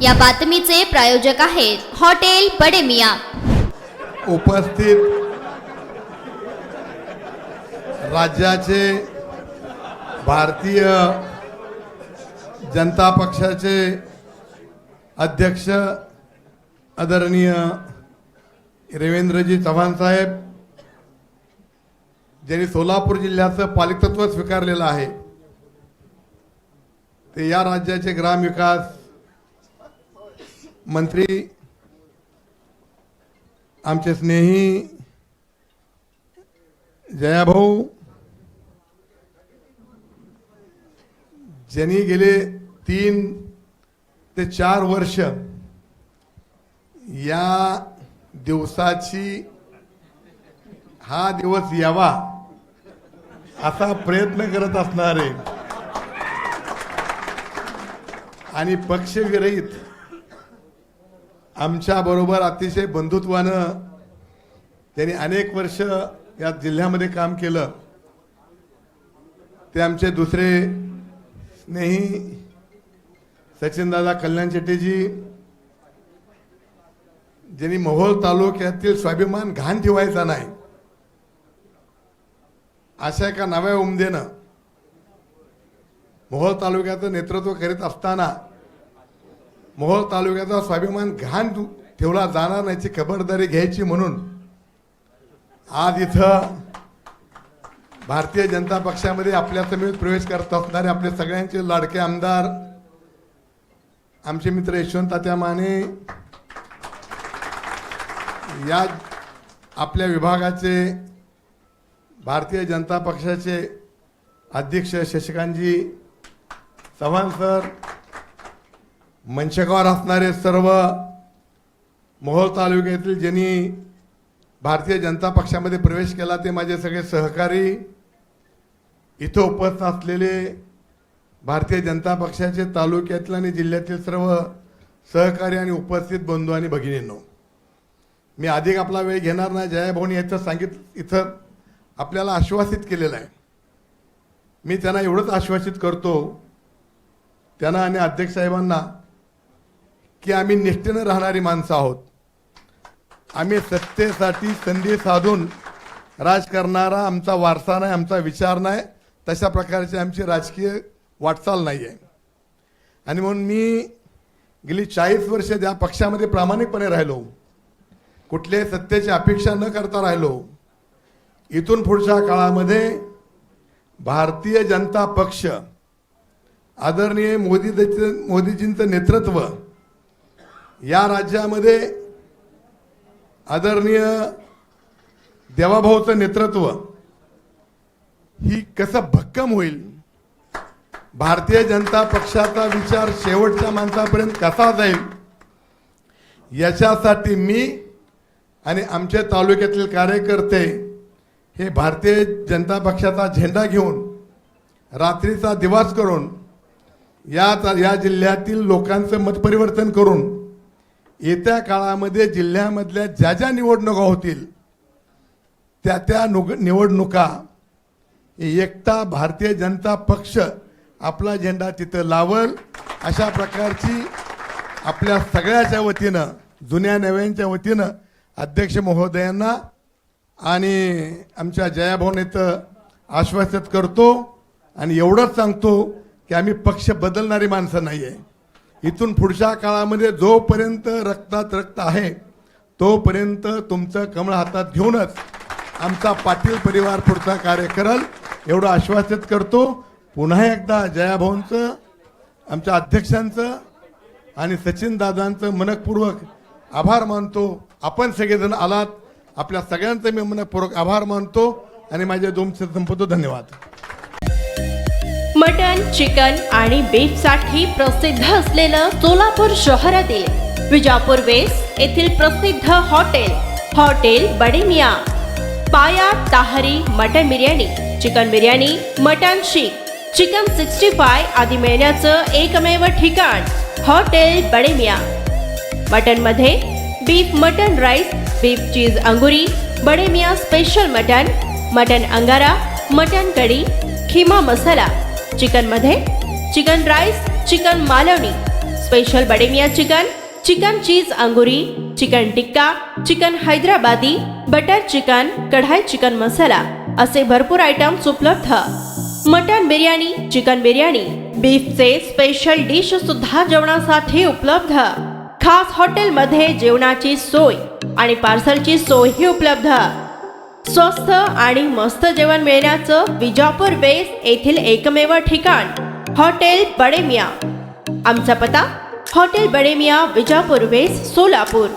या बातमीचे प्रायोजक आहेत हॉटेल बडे मियां। उपस्थित राज्याचे भारतीय जनता पक्षाचे अध्यक्ष आदरणीय रवींद्रजी चव्हाण साहेब, ज्यांनी सोलापूर जिल्ह्याचं पालकत्व स्वीकारलेलं आहे, ते या राज्याचे ग्रामविकास मंत्री आमचे स्नेही जयाभाऊ, ज्यांनी गेले 3 ते 4 वर्ष या दिवसाची हा दिवस यावा असा प्रयत्न करत असणारे आणि पक्षविरहित आमच्या बरोबर अतिशय बंधुत्वानं त्यांनी अनेक वर्ष या जिल्ह्यामध्ये काम केलं, ते आमचे दुसरे स्नेही सचिनदादा कल्याण शेट्टीजी, ज्यांनी मोहोळ तालुक्यातील स्वाभिमान घाण ठेवायचा नाही अशा एका नव्या उमदेनं मोहोळ तालुक्याचं नेतृत्व करीत असताना मोहोळ तालुक्याचा स्वाभिमान घाण ठेवला जाणार नाहीची खबरदारी घ्यायची म्हणून आज इथं भारतीय जनता पक्षामध्ये आपल्या समेत प्रवेश करत असणारे आपले सगळ्यांचे लाडके आमदार आमचे मित्र यशवंत तात्या माने, या आपल्या विभागाचे भारतीय जनता पक्षाचे अध्यक्ष शशिकांतजी चव्हाण सर, मंचकावर असणारे सर्व मोहोळ तालुक्यातील ज्यांनी भारतीय जनता पक्षामध्ये प्रवेश केला ते माझे सगळे सहकारी, इथं उपस्थित असलेले भारतीय जनता पक्षाचे तालुक्यातील आणि जिल्ह्यातील सर्व सहकारी आणि उपस्थित बंधू आणि भगिनींनो, मी अधिक आपला वेळ घेणार नाही। जयाभाऊनी याचं इथं आपल्याला आश्वासित केलेलं आहे। मी त्यांना एवढंच आश्वासित करतो, त्यांना आणि अध्यक्ष साहेबांना, की आम्ही निष्ठेनं राहणारी माणसं आहोत। आम्ही सत्तेसाठी संधी साधून राज करणारा आमचा वारसा नाही, आमचा विचार नाही, तशा प्रकारची आमची राजकीय वाटचाल नाही आहे। आणि म्हणून मी गेली 40 वर्ष त्या पक्षामध्ये प्रामाणिकपणे राहिलो, कुठल्याही सत्तेची अपेक्षा न करता राहिलो। इथून पुढच्या काळामध्ये भारतीय जनता पक्ष आदरणीय मोदीजींचं नेतृत्व या राज्यामध्ये, आदरणीय देवाभाऊचं नेतृत्व ही कसं भक्कम होईल, भारतीय जनता पक्षाचा विचार शेवटच्या माणसापर्यंत कसा जाईल, याच्यासाठी मी आणि आमच्या तालुक्यातील कार्यकर्ते हे भारतीय जनता पक्षाचा झेंडा घेऊन रात्रीचा दिवस करून या जिल्ह्यातील लोकांचं मतपरिवर्तन करून येत्या काळामध्ये जिल्ह्यामधल्या ज्या ज्या निवडणुका होतील त्या निवडणुका एकटा भारतीय जनता पक्ष आपला झेंडा तिथं लावल, अशा प्रकारची आपल्या सगळ्याच्या वतीनं, जुन्या नव्यांच्या वतीनं अध्यक्ष महोदयांना आणि आमच्या जयाभाऊने तर आश्वासित करतो। आणि एवढंच सांगतो की आम्ही पक्ष बदलणारी माणसं नाही आहे। इथून पुढच्या काळामध्ये जोपर्यंत रक्तात रक्त आहे तोपर्यंत तुमचं कमळ हातात घेऊनच आमचा पाटील परिवार पुढचा कार्य करल, एवढं आश्वासित करतो। पुन्हा एकदा जयाभाऊंचं, आमच्या अध्यक्षांचं आणि सचिन दादांचं मनपूर्वक आभार मानतो। आपण सगळेजण आलात, आपल्या सगळ्यांचं मी मनपूर्वक आभार मानतो आणि माझे 2 शब्द संपवतो। धन्यवाद। मटन, चिकन आणि बीफ साठी प्रसिद्ध असलेलं सोलापूर शहरातील विजापूर वेस्ट येथील प्रसिद्ध हॉटेल बडे मियां, पाया ताहरी mutton biryani, chicken biryani, mutton seekh, chicken 65 आदी मिळण्याचं एकमेव ठिकाण हॉटेल बडे मियां। मटन मध्ये beef mutton rice, beef cheese अंगुरी, Bade Miyan special mutton, mutton अंगारा, मटन कढी, खीमा मसाला, चिकन मध्ये chicken rice, chicken Malvani, special Bademiya chicken, chicken cheese अंगुरी, chicken tikka, chicken Hyderabadi, butter chicken, kadhai chicken masala असे भरपूर आयटम्स उपलब्ध. मटन बिर्याणी, चिकन बिर्याणी, बीफचे स्पेशल डिश सुद्धा जेवणासाठी उपलब्ध. खास हॉटेलमध्ये जेवणाची सोय आणि पार्सलची सोयही उपलब्ध. स्वस्त आणि मस्त जेवण मिळण्याचं विजापूर वेस्ट येथील एकमेव ठिकाण हॉटेल बडेमिया. आमचा पत्ता हॉटेल बडेमिया, विजापूर वेस्ट, सोलापूर.